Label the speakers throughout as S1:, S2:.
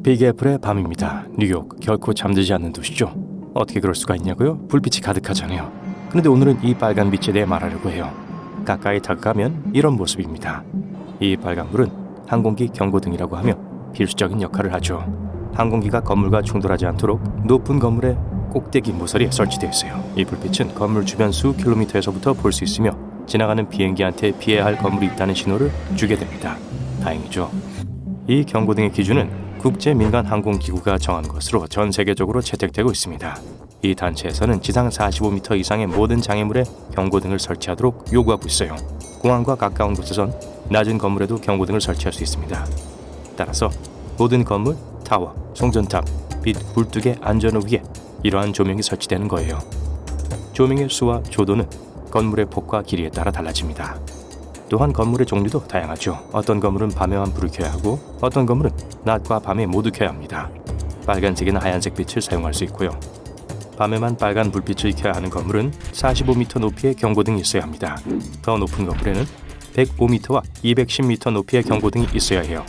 S1: 빅 애플의 밤입니다. 뉴욕 결코 잠들지 않는 도시죠. 어떻게 그럴 수가 있냐고요? 불빛이 가득하잖아요. 그런데 오늘은 이 빨간 빛에 대해 말하려고 해요. 가까이 다가가면 이런 모습입니다. 이 빨간불은 항공기 경고등이라고 하며 필수적인 역할을 하죠. 항공기가 건물과 충돌하지 않도록 높은 건물의 꼭대기 모서리에 설치되어 있어요. 이 불빛은 건물 주변 수 킬로미터에서부터 볼 수 있으며 지나가는 비행기한테 피해야 할 건물이 있다는 신호를 주게 됩니다. 다행이죠. 이 경고등의 기준은 국제민간항공기구가 정한 것으로 전 세계적으로 채택되고 있습니다. 이 단체에서는 지상 45m 이상의 모든 장애물에 경고등을 설치하도록 요구하고 있어요. 공항과 가까운 곳에선 낮은 건물에도 경고등을 설치할 수 있습니다. 따라서 모든 건물, 타워, 송전탑, 빛 굴뚝의 안전호 위에 이러한 조명이 설치되는 거예요. 조명의 수와 조도는 건물의 폭과 길이에 따라 달라집니다. 또한 건물의 종류도 다양하죠. 어떤 건물은 밤에만 불을 켜야 하고 어떤 건물은 낮과 밤에 모두 켜야 합니다. 빨간색이나 하얀색 빛을 사용할 수 있고요. 밤에만 빨간 불빛을 켜야 하는 건물은 45m 높이의 경고등이 있어야 합니다. 더 높은 건물에는 105m와 210m 높이의 경고등이 있어야 해요.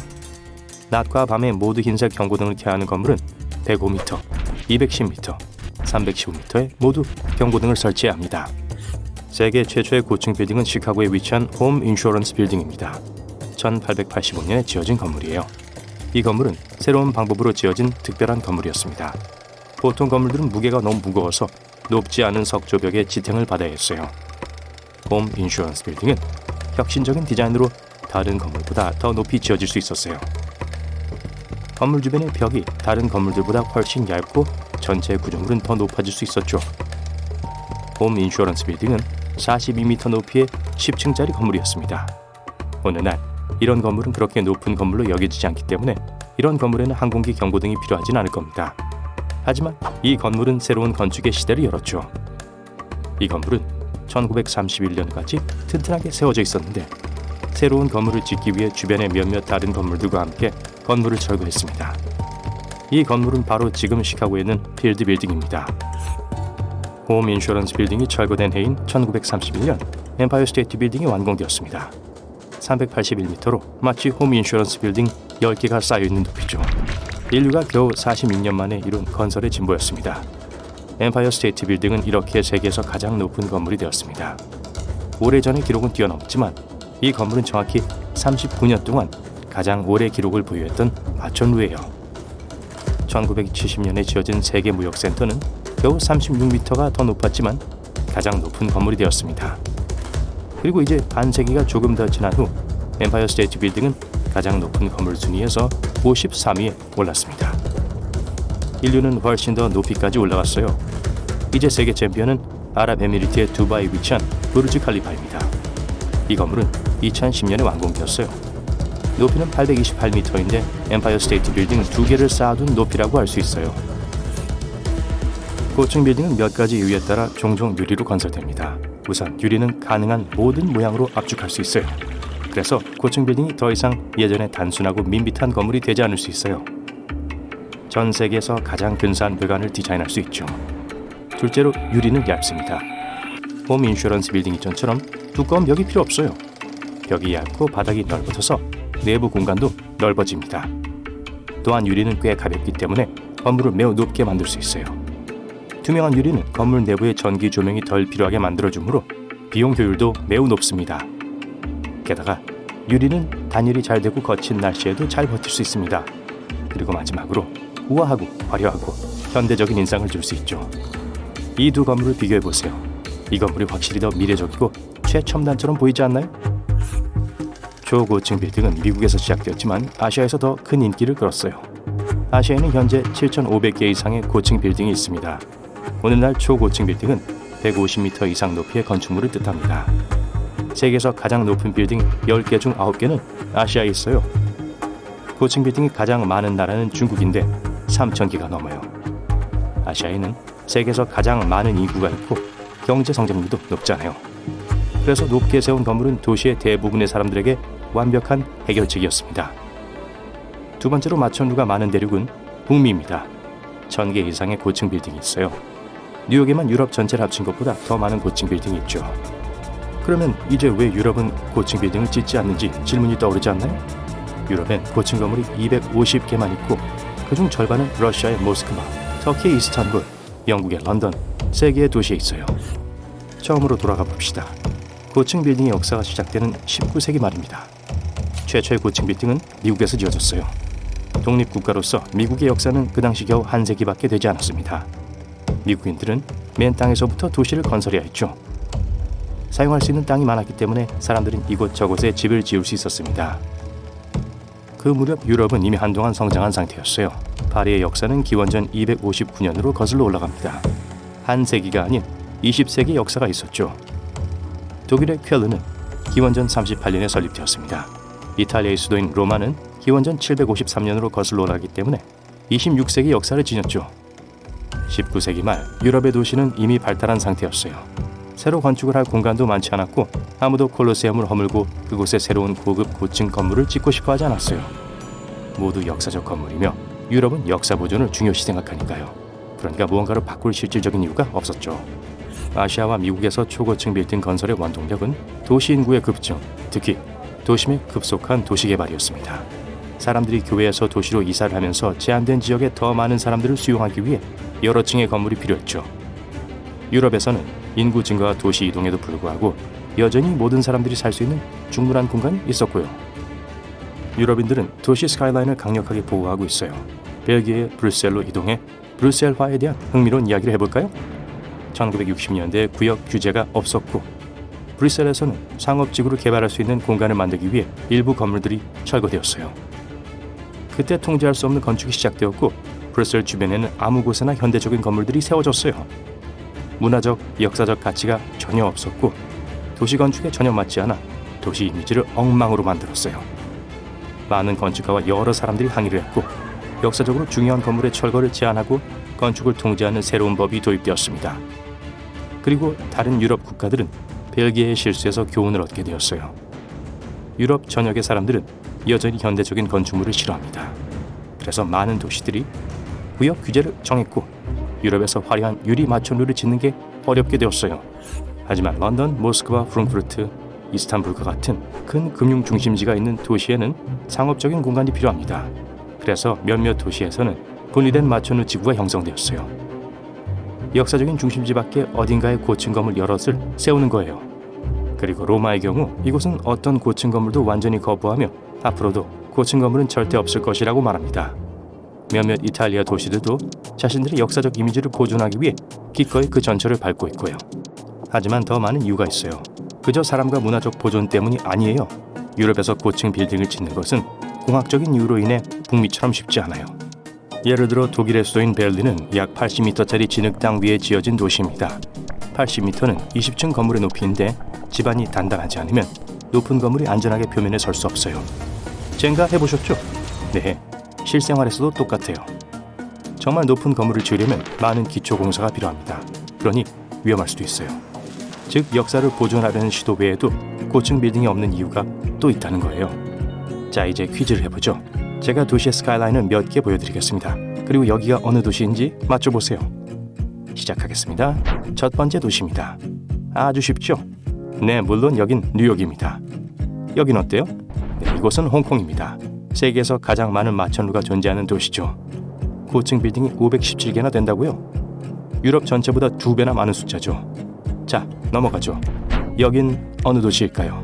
S1: 낮과 밤에 모두 흰색 경고등을 켜야 하는 건물은 105m, 210m, 315m에 모두 경고등을 설치해야 합니다. 세계 최초의 고층 빌딩은 시카고에 위치한 홈 인슈어런스 빌딩입니다. 1885년에 지어진 건물이에요. 이 건물은 새로운 방법으로 지어진 특별한 건물이었습니다. 보통 건물들은 무게가 너무 무거워서 높지 않은 석조벽에 지탱을 받아야 했어요. 홈 인슈어런스 빌딩은 혁신적인 디자인으로 다른 건물보다 더 높이 지어질 수 있었어요. 건물 주변의 벽이 다른 건물들보다 훨씬 얇고 전체 구조물은 더 높아질 수 있었죠. 홈 인슈어런스 빌딩은 42m 높이의 10층짜리 건물이었습니다. 어느 날 이런 건물은 그렇게 높은 건물로 여겨지지 않기 때문에 이런 건물에는 항공기 경고등이 필요하진 않을 겁니다. 하지만 이 건물은 새로운 건축의 시대를 열었죠. 이 건물은 1931년까지 튼튼하게 세워져 있었는데 새로운 건물을 짓기 위해 주변의 몇몇 다른 건물들과 함께 건물을 철거했습니다. 이 건물은 바로 지금 시카고에 있는 필드 빌딩입니다. 홈 인슈어런스 빌딩이 철거된 해인 1931년 엠파이어 스테이트 빌딩이 완공되었습니다. 381m로 마치 홈 인슈어런스 빌딩 10개가 쌓여있는 높이죠. 인류가 겨우 46년 만에 이룬 건설의 진보였습니다. 엠파이어 스테이트 빌딩은 이렇게 세계에서 가장 높은 건물이 되었습니다. 오래전의 기록은 뛰어넘었지만 이 건물은 정확히 39년 동안 가장 오래 기록을 보유했던 마천루예요. 1970년에 지어진 세계무역센터는 겨우 36m가 더 높았지만 가장 높은 건물이 되었습니다. 그리고 이제 반세기가 조금 더 지난 후 엠파이어 스테이트 빌딩은 가장 높은 건물 순위에서 53위에 올랐습니다. 인류는 훨씬 더 높이까지 올라갔어요. 이제 세계 챔피언은 아랍에미리트의 두바이에 위치한 부르즈 칼리파입니다. 이 건물은 2010년에 완공되었어요. 높이는 828m인데 엠파이어 스테이트 빌딩 2개를 쌓아둔 높이라고 할 수 있어요. 고층 빌딩은 몇 가지 이유에 따라 종종 유리로 건설됩니다. 우선 유리는 가능한 모든 모양으로 압축할 수 있어요. 그래서 고층 빌딩이 더 이상 예전의 단순하고 밋밋한 건물이 되지 않을 수 있어요. 전 세계에서 가장 근사한 외관을 디자인할 수 있죠. 둘째로 유리는 얇습니다. 홈 인슈어런스 빌딩 이전처럼 두꺼운 벽이 필요 없어요. 벽이 얇고 바닥이 넓어져서 내부 공간도 넓어집니다. 또한 유리는 꽤 가볍기 때문에 건물을 매우 높게 만들 수 있어요. 투명한 유리는 건물 내부의 전기 조명이 덜 필요하게 만들어주므로 비용 효율도 매우 높습니다. 게다가 유리는 단열이 잘 되고 거친 날씨에도 잘 버틸 수 있습니다. 그리고 마지막으로 우아하고 화려하고 현대적인 인상을 줄 수 있죠. 이 두 건물을 비교해보세요. 이 건물이 확실히 더 미래적이고 최첨단처럼 보이지 않나요? 초고층 빌딩은 미국에서 시작되었지만 아시아에서 더 큰 인기를 끌었어요. 아시아에는 현재 7,500개 이상의 고층 빌딩이 있습니다. 오늘날 초고층 빌딩은 150m 이상 높이의 건축물을 뜻합니다. 세계에서 가장 높은 빌딩 10개 중 9개는 아시아에 있어요. 고층 빌딩이 가장 많은 나라는 중국인데 3,000개가 넘어요. 아시아에는 세계에서 가장 많은 인구가 있고 경제 성장률도 높잖아요. 그래서 높게 세운 건물은 도시의 대부분의 사람들에게 완벽한 해결책이었습니다. 두 번째로 마천루가 많은 대륙은 북미입니다. 1,000개 이상의 고층 빌딩이 있어요. 뉴욕에만 유럽 전체를 합친 것보다 더 많은 고층 빌딩이 있죠. 그러면 이제 왜 유럽은 고층 빌딩을 짓지 않는지 질문이 떠오르지 않나요? 유럽엔 고층 건물이 250개만 있고 그중 절반은 러시아의 모스크바, 터키의 이스탄불, 영국의 런던, 세 개의 도시에 있어요. 처음으로 돌아가 봅시다. 고층 빌딩의 역사가 시작되는 19세기 말입니다. 최초의 고층 빌딩은 미국에서 지어졌어요. 독립국가로서 미국의 역사는 그 당시 겨우 한 세기밖에 되지 않았습니다. 미국인들은 맨 땅에서부터 도시를 건설해야 했죠. 사용할 수 있는 땅이 많았기 때문에 사람들은 이곳저곳에 집을 지을 수 있었습니다. 그 무렵 유럽은 이미 한동안 성장한 상태였어요. 파리의 역사는 기원전 259년으로 거슬러 올라갑니다. 한 세기가 아닌 20세기 역사가 있었죠. 독일의 쾰른은 기원전 38년에 설립되었습니다. 이탈리아의 수도인 로마는 기원전 753년으로 거슬러 올라가기 때문에 26세기 역사를 지녔죠. 19세기 말 유럽의 도시는 이미 발달한 상태였어요. 새로 건축을 할 공간도 많지 않았고 아무도 콜로세움을 허물고 그곳에 새로운 고급 고층 건물을 짓고 싶어 하지 않았어요. 모두 역사적 건물이며 유럽은 역사 보존을 중요시 생각하니까요. 그러니까 무언가를 바꿀 실질적인 이유가 없었죠. 아시아와 미국에서 초고층 빌딩 건설의 원동력은 도시 인구의 급증, 특히 도심의 급속한 도시 개발이었습니다. 사람들이 교외에서 도시로 이사를 하면서 제한된 지역에 더 많은 사람들을 수용하기 위해 여러 층의 건물이 필요했죠. 유럽에서는 인구 증가와 도시 이동에도 불구하고 여전히 모든 사람들이 살 수 있는 충분한 공간이 있었고요. 유럽인들은 도시 스카이라인을 강력하게 보호하고 있어요. 벨기에의 브뤼셀로 이동해 브뤼셀화에 대한 흥미로운 이야기를 해볼까요? 1960년대에 구역 규제가 없었고 브뤼셀에서는 상업지구를 개발할 수 있는 공간을 만들기 위해 일부 건물들이 철거되었어요. 그때 통제할 수 없는 건축이 시작되었고 브뤼셀 주변에는 아무 곳에나 현대적인 건물들이 세워졌어요. 문화적, 역사적 가치가 전혀 없었고 도시 건축에 전혀 맞지 않아 도시 이미지를 엉망으로 만들었어요. 많은 건축가와 여러 사람들이 항의를 했고 역사적으로 중요한 건물의 철거를 제한하고 건축을 통제하는 새로운 법이 도입되었습니다. 그리고 다른 유럽 국가들은 벨기에의 실수에서 교훈을 얻게 되었어요. 유럽 전역의 사람들은 여전히 현대적인 건축물을 싫어합니다. 그래서 많은 도시들이 구역 규제를 정했고 유럽에서 화려한 유리 마천루를 짓는 게 어렵게 되었어요. 하지만 런던, 모스크바, 프랑크푸르트, 이스탄불과 같은 큰 금융 중심지가 있는 도시에는 상업적인 공간이 필요합니다. 그래서 몇몇 도시에서는 분리된 마천루 지구가 형성되었어요. 역사적인 중심지 밖에 어딘가에 고층 건물 여럿을 세우는 거예요. 그리고 로마의 경우 이곳은 어떤 고층 건물도 완전히 거부하며 앞으로도 고층 건물은 절대 없을 것이라고 말합니다. 몇몇 이탈리아 도시들도 자신들의 역사적 이미지를 보존하기 위해 기꺼이 그 전철을 밟고 있고요. 하지만 더 많은 이유가 있어요. 그저 사람과 문화적 보존 때문이 아니에요. 유럽에서 고층 빌딩을 짓는 것은 공학적인 이유로 인해 북미처럼 쉽지 않아요. 예를 들어 독일의 수도인 베를린은 약 80m짜리 진흙땅 위에 지어진 도시입니다. 80m는 20층 건물의 높이인데 지반이 단단하지 않으면 높은 건물이 안전하게 표면에 설 수 없어요. 젠가 해보셨죠? 네, 실생활에서도 똑같아요. 정말 높은 건물을 지으려면 많은 기초 공사가 필요합니다. 그러니 위험할 수도 있어요. 즉 역사를 보존하려는 시도 외에도 고층 빌딩이 없는 이유가 또 있다는 거예요. 자, 이제 퀴즈를 해보죠. 제가 도시의 스카이라인을 몇 개 보여드리겠습니다. 그리고 여기가 어느 도시인지 맞춰보세요. 시작하겠습니다. 첫 번째 도시입니다. 아주 쉽죠? 네, 물론 여긴 뉴욕입니다. 여긴 어때요? 네, 이곳은 홍콩입니다. 세계에서 가장 많은 마천루가 존재하는 도시죠. 고층 빌딩이 517개나 된다고요? 유럽 전체보다 2배나 많은 숫자죠. 자, 넘어가죠. 여긴 어느 도시일까요?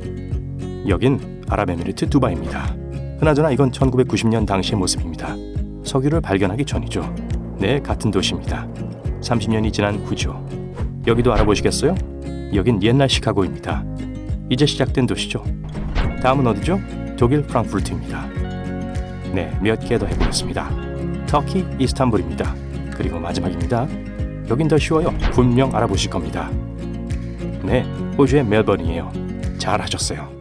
S1: 여긴 아랍에미리트 두바이입니다. 그나저나 이건 1990년 당시의 모습입니다. 석유를 발견하기 전이죠. 네, 같은 도시입니다. 30년이 지난 후죠. 여기도 알아보시겠어요? 여긴 옛날 시카고입니다. 이제 시작된 도시죠. 다음은 어디죠? 독일 프랑크푸르트입니다. 네, 몇 개 더 해보겠습니다. 터키 이스탄불입니다. 그리고 마지막입니다. 여긴 더 쉬워요. 분명 알아보실 겁니다. 네, 호주의 멜번이에요. 잘하셨어요.